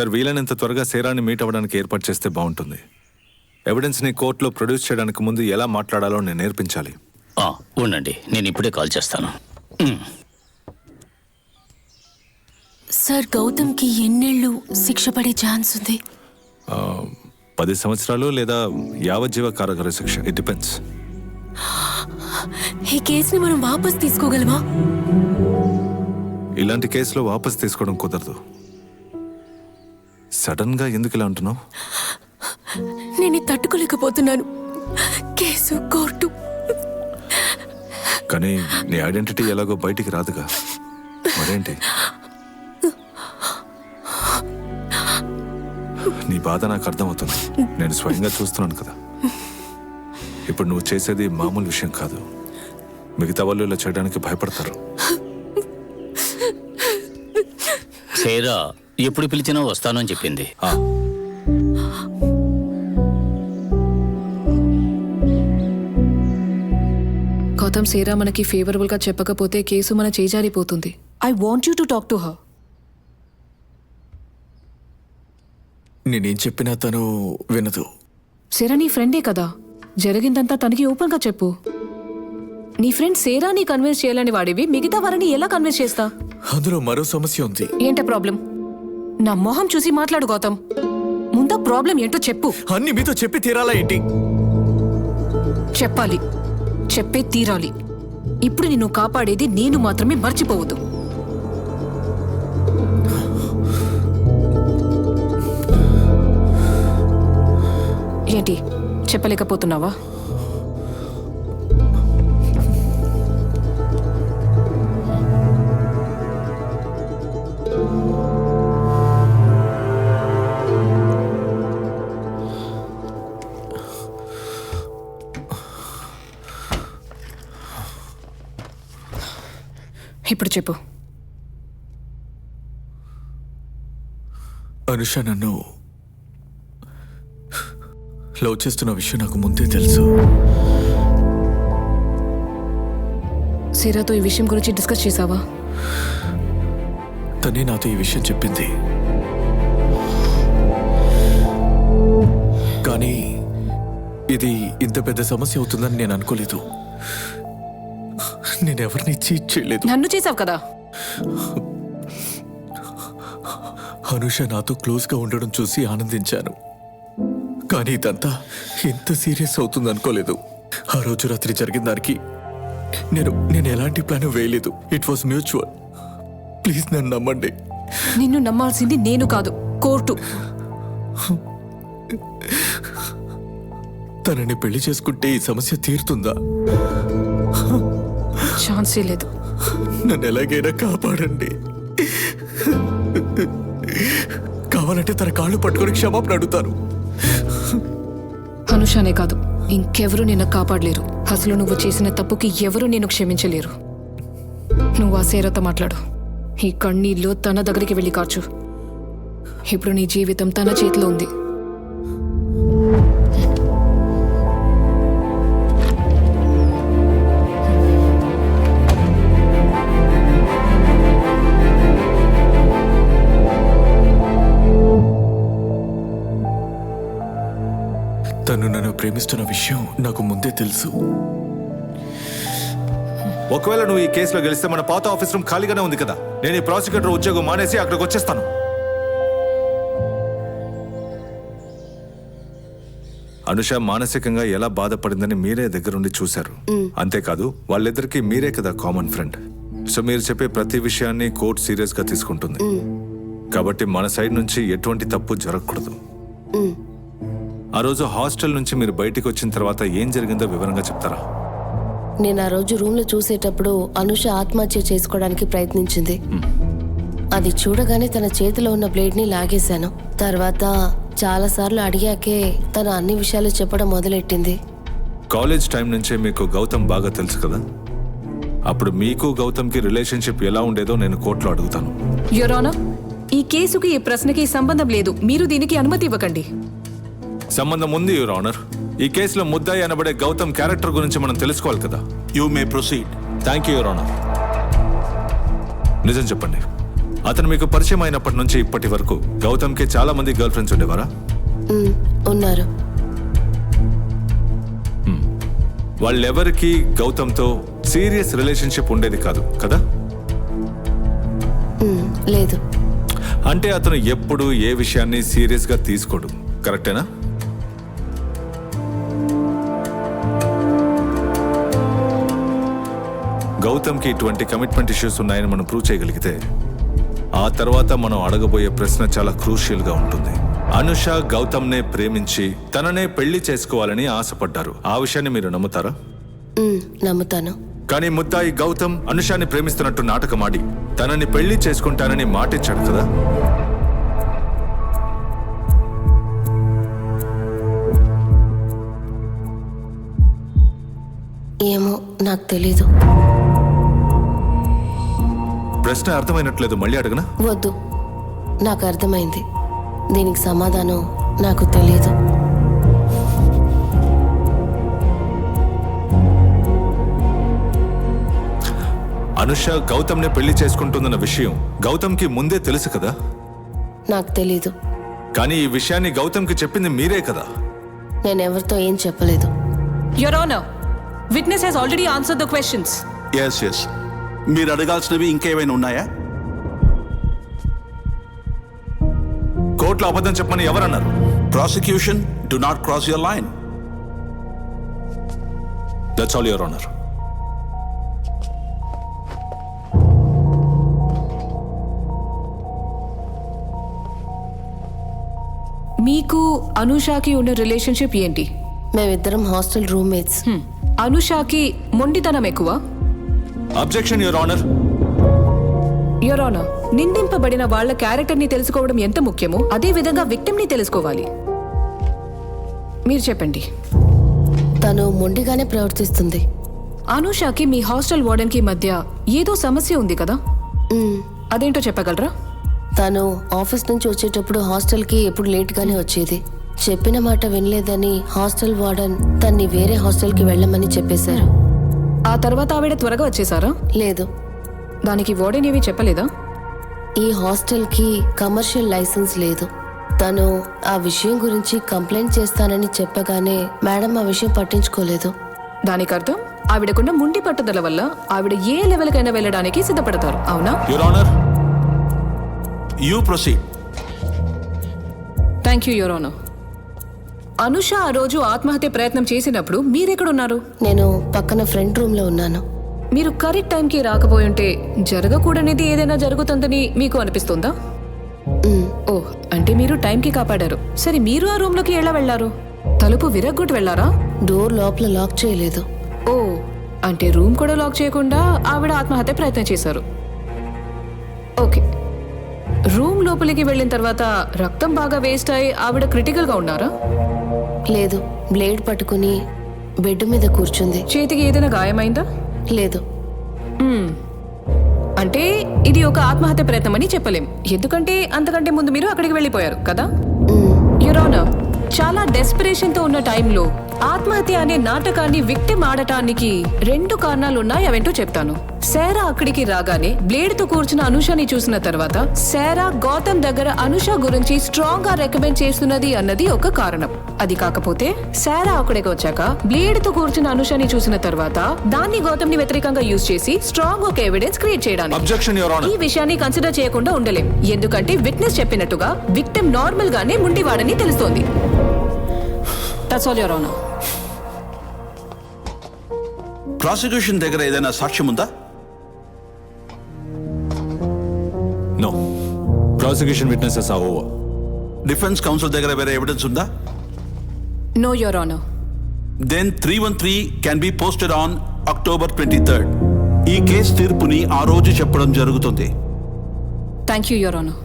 Sir, వీలైనంత త్వరగా సేరాన్ని meet అవ్వడానికి ఏర్పాటు చేస్తే బాగుంటుంది. ఎవిడెన్స్ని కోర్టులో ప్రొడ్యూస్ చేయడానికి ముందు ఎలా మాట్లాడాలో నేను నేర్పించాలి. ఉండండి, నేను ఇప్పుడే కాల్ చేస్తాను. సార్, గౌతమ్కి ఎన్నేళ్ళు శిక్ష పడే ఛాన్స్ ఉంది? 10 సంవత్సరాలు లేదా యావజ్జీవ కారాగార శిక్ష. It depends. ఈ కేసుని మనం వాపస్ తీసుకోగలమా? ఇలాంటి కేసులో వాపస్ తీసుకోవడం కుదరదు. సడన్ గా ఎందుకు ఇలా అంటున్నావు? నేను తట్టుకోలేకపోతున్నాను. Case, court. కానీ నీ ఐడెంటిటీ ఎలాగో బయటికి రాదుగా, మరేంటి? నీ బాధ నాకు అర్థమవుతుంది. నేను స్వయంగా చూస్తున్నాను కదా. ఇప్పుడు నువ్వు చేసేది మామూలు విషయం కాదు. మిగతా వాళ్ళు ఇలా చేయడానికి భయపడతారు. సేరా ఎప్పుడు పిలిచినా వస్తాను అని చెప్పింది. గౌతమ్, సేరా మనకి ఫేవరబుల్ గా చెప్పకపోతే కేసు మన చేజారిపోతుంది. I want you to talk to her. నేనేం చెప్పినా తను వినదు. సేరా నీ ఫ్రెండే కదా, జరిగిందంతా తనకి ఓపెన్ గా చెప్పు. నీ ఫ్రెండ్ సేరాని కన్విన్స్ చేయాలని వాడివి మిగతా వారిని ఎలా కన్విన్స్ చేస్తా? అందులో మరో సమస్య ఉంది. ఏంటే ప్రాబ్లం? నా మొహం చూసి మాట్లాడు గౌతమ్. ముందా ప్రాబ్లం ఏంటో చెప్పు. అన్ని మీతో చెప్పి తీరాలా ఏంటి? చెప్పాలి, చెప్పే తీరాలి. ఇప్పుడు నిన్ను కాపాడేది నేను మాత్రమే, మర్చిపోవద్దు. ఏంటి చెప్పలేకపోతున్నావా? ఇప్పుడు చెప్పు. అనుష నన్ను లవ్ చేస్తున్న విషయం నాకు ముందే తెలుసు. సేరాతో ఈ విషయం గురించి డిస్కస్ చేసావా? తనే నాతో ఈ విషయం చెప్పింది. కానీ ఇది ఇంత పెద్ద సమస్య అవుతుందని నేను అనుకోలేదు. నేనెవరిని చీట్ చేయలేదు. నన్ను చేసావు కదా. అనుష నాతో క్లోజ్గా ఉండడం చూసి ఆనందించాను. కానీ ఇదంతా ఎంత సీరియస్ అవుతుంది అనుకోలేదు. ఆ రోజు రాత్రి జరిగిన దానికి నేను ఎలాంటి ప్లాన్ వేయలేదు. It was mutual. ప్లీజ్ నన్ను నమ్మండి. నిన్ను నమ్మాల్సింది నేను కాదు, కోర్టు. తనని పెళ్లి చేసుకుంటే ఈ సమస్య తీరుతుందా? ఛాన్సే లేదు. నన్ను ఎలాగైనా కాపాడండి. కావాలంటే తన కాళ్ళు పట్టుకొని క్షమాపణ అడుగుతాను. అనుషానే కాదు, ఇంకెవరూ నిన్ను కాపాడలేరు. అసలు నువ్వు చేసిన తప్పుకి ఎవరూ నేను క్షమించలేరు. నువ్వు ఆ సేరతో మాట్లాడు. ఈ కన్నీళ్ళు తన దగ్గరికి వెళ్ళి కార్చు. ఇప్పుడు నీ జీవితం తన చేతిలో ఉంది. తను నన్ను ప్రేమిస్తున్న విషయం నాకు ముందే తెలుసు. ఒకవేళ నువ్వు ఈ కేసులో గెలిస్తే మన పాత ఆఫీస్ రూమ్ ఖాళీగానే ఉంది కదా. నేను ఈ ప్రాసిక్యూటర్ ఉద్యోగం మానేసి అక్కడికి వచ్చేస్తాను. అనుష మానసికంగా ఎలా బాధపడిందని మీరే దగ్గరుండి చూశారు. అంతేకాదు, వాళ్ళిద్దరికీ మీరే కదా కామన్ ఫ్రెండ్. సో మీరు చెప్పే ప్రతి విషయాన్ని కోర్టు సీరియస్ గా తీసుకుంటుంది. కాబట్టి మన సైడ్ నుంచి ఎటువంటి తప్పు జరగకూడదు. ఆ రోజు హాస్టల్ నుంచి మీరు బయటికి వచ్చిన తర్వాత ఏం జరిగిందో వివరంగా చెప్తారా? నేను ఆ రోజు రూమ్ లో చూసేటప్పుడు అనుష ఆత్మహత్య చేసుకోవడానికి ప్రయత్నించింది. అది చూడగానే తన చేతిలో ఉన్న బ్లేడ్ ని లాగేశాను. తర్వాత చాలాసార్లు అడిగాకే తన అన్ని విషయాలు చెప్పడం మొదలెట్టింది. కాలేజ్ టైం నుంచే మీకు గౌతమ్ బాగా తెలుసు కదా. అప్పుడు మీకు గౌతమ్కి రిలేషన్షిప్ ఎలా ఉండేదో నేను కోర్టులో అడుగుతాను. యువర్ ఆనర్, ఈ కేసుకి ఈ ప్రశ్నకి సంబంధం లేదు. మీరు దీనికి అనుమతి ఇవ్వకండి. సంబంధం ఉంది యువర్ ఆనర్. ఈ కేసులో ముద్దాయి అనబడే గౌతమ్ క్యారెక్టర్ గురించి మనం తెలుసుకోవాలి కదా. You may proceed. Thank you your honour. నిజం చెప్పండి, అతను మీకు పరిచయం అయినప్పటి నుంచి ఇప్పటి వరకు గౌతమ్కి చాలా మంది గర్ల్ ఫ్రెండ్స్ ఉండేవారా? ఉన్నారు. వాళ్ళెవరికి గౌతమ్తో సీరియస్ రిలేషన్షిప్ ఉండేది కాదు కదా? లేదు. అంటే అతను ఎప్పుడు ఏ విషయాన్ని సీరియస్ గా తీసుకోడు, కరెక్టేనా? గౌతమ్కి ఇటువంటి కమిట్మెంట్ ఇష్యూస్ ఉన్నాయని మనం ప్రూవ్ చేయగలిగితే ఆ తర్వాత మనం అడగబోయే ప్రశ్న చాలా క్రూషియల్ గా ఉంటుంది. అనుష గౌతమ్నే ప్రేమించి తననే పెళ్లి చేసుకోవాలని ఆశపడ్డారు. ఆ విషయాన్ని మీరు నమ్ముతారా? నమ్ముతాను. కానీ ముద్దాయి గౌతమ్ అనుషాని ప్రేమిస్తున్నట్టు నాటకమాడి తనని పెళ్లి చేసుకుంటానని మాటిచ్చాడు కదా? ఏమో, నాకు తెలీదు. ప్రశ్న అర్థమైనట్లేదు, మళ్ళీ అడగనా? వద్దు, నాకు అర్థమైంది. దీనికి సమాధానం నాకు తెలీదు. అనుష గౌతమ్నే పెళ్లి చేసుకుంటుందన్న విషయం గౌతమ్కి ముందే తెలుసు కదా? నాకు తెలీదు. కానీ ఈ విషయాన్ని గౌతమ్కి చెప్పింది మీరే కదా? నేనెవరితో ఏం చెప్పలేదు. Your honour, witness has already answered the questions. Yes మీరు అడగాల్సినవి ఇంకేమైనా ఉన్నాయా? కోర్టులో అబద్ధం చెప్పమని ఎవరన్నారు? Prosecution do not cross your line. That's all your honour. మీకు అనుషాకి ఉన్న రిలేషన్షిప్ ఏంటి? మేమిద్దరం హాస్టల్ రూమ్మేట్స్. అనుషాకి మొండితనం ఎక్కువ. Objection your honour. Your honour, నిందింపబడిన వాళ్ళ క్యారెక్టర్ని తెలుసుకోవడం ఎంత ముఖ్యమో అదే విధంగా విక్టిమ్ని తెలుసుకోవాలి. మీరు చెప్పండి. తను మొండిగానే ప్రవర్తిస్తుంది. అనుషాకి మీ హాస్టల్ వార్డెన్కి మధ్య ఏదో సమస్య ఉంది కదా? అదేంటో చెప్పగలరా? తను ఆఫీస్ నుంచి వచ్చేటప్పుడు హాస్టల్కి ఎప్పుడు లేట్గానే వచ్చేది. చెప్పిన మాట వినలేదని హాస్టల్ వార్డెన్ తన్ని వేరే హాస్టల్కి వెళ్ళమని చెప్పేశారు. ఆ తర్వాత ఆవిడ త్వరగా వచ్చేసారా? లేదు. దానికి వార్డెన్ ఏమీ చెప్పలేదా? ఈ హాస్టల్కి కమర్షియల్ లైసెన్స్ లేదు. తను ఆ విషయం గురించి కంప్లైంట్ చేస్తానని చెప్పగానే మేడం ఆ విషయం పట్టించుకోలేదు. దానికి అర్థం ఆవిడకున్న ముండి పట్టుదల వల్ల ఆవిడ ఏ లెవెల్కైనా వెళ్ళడానికి సిద్ధపడతారు, అవునా? Your honour. You proceed. Thank you your honour. Anusha ఆ రోజు ఆత్మహత్య ప్రయత్నం చేసినప్పుడు మీరెక్కడున్నారు? నేను పక్కన ఫ్రంట్ రూమ్లో ఉన్నాను. మీరు కరెక్ట్ టైంకి రాకపోయి ఉంటే జరగకూడనిది ఏదైనా జరుగుతుందని మీకు అనిపిస్తుందా? ఓ, అంటే మీరు టైంకి కాపాడారు. సరే, మీరు ఆ రూమ్లోకి ఎలా వెళ్లారు? తలుపు విరగ్గొట్టి వెళ్లారా? డోర్ లోపల లాక్ చేయలేదు. ఓ, అంటే రూమ్ కూడా లాక్ చేయకుండా ఆవిడ ఆత్మహత్య ప్రయత్నం చేశారు. ఓకే. రూమ్ లోపలికి వెళ్ళిన తర్వాత రక్తం బాగా వేస్ట్ అయి ఆవిడ క్రిటికల్గా ఉన్నారా? లేదు. బ్లేడ్ పట్టుకుని బెడ్ మీద కూర్చుంది. చేతికి ఏదైనా గాయమైందా? లేదు. అంటే ఇది ఒక ఆత్మహత్య ప్రయత్నం అని చెప్పలేం, ఎందుకంటే అంతకంటే ముందు మీరు అక్కడికి వెళ్ళిపోయారు కదా? యువర్ ఆనర్, చాలా డెస్పిరేషన్ తో ఉన్న టైంలో ఆత్మహత్య అనే నాటకాన్ని విక్టిమ్ ఆడటానికి 2 కారణాలు ఉన్నాయి. అవేంటో చెప్తాను. శారా అక్కడికి రాగానే బ్లేడ్ తో కూర్చున్న అనుషని చూసిన తర్వాత శారా గౌతమ్ దగ్గర అనుష గురించి స్ట్రాంగ్ గా రికమెండ్ చేస్తున్నది అన్నది ఒక కారణం. అది కాకపోతే శారా అక్కడికి వచ్చాక బ్లేడ్ తో కూర్చున్న అనుషని చూసిన తర్వాత దాన్ని గౌతమ్ ని వ్యతిరేకంగా యూజ్ చేసి స్ట్రాంగ్ ఒక ఎవిడెన్స్ క్రియేట్ చేయడానికి అబ్జెక్షన్ యువర్ ఆనర్. ఈ విషయాన్ని కన్సిడర్ చేయకుండా ఉండలేం, ఎందుకంటే విట్నెస్ చెప్పినట్టుగా విక్టిమ్ నార్మల్ గానే ముండివాడని తెలుస్తోంది. That's all your honour. Prosecution దగ్గర ఏదైనా సాక్ష్యం ఉందా? No. Prosecution witnesses are over. Defence counsel దగ్గర వేరే ఎవిడెన్స్ ఉందా? No your honour. Then 313 can be posted on October 23rd. ఈ కేసు తీర్పుని ఆ రోజు చెప్పడం జరుగుతుంది. Thank you your honour.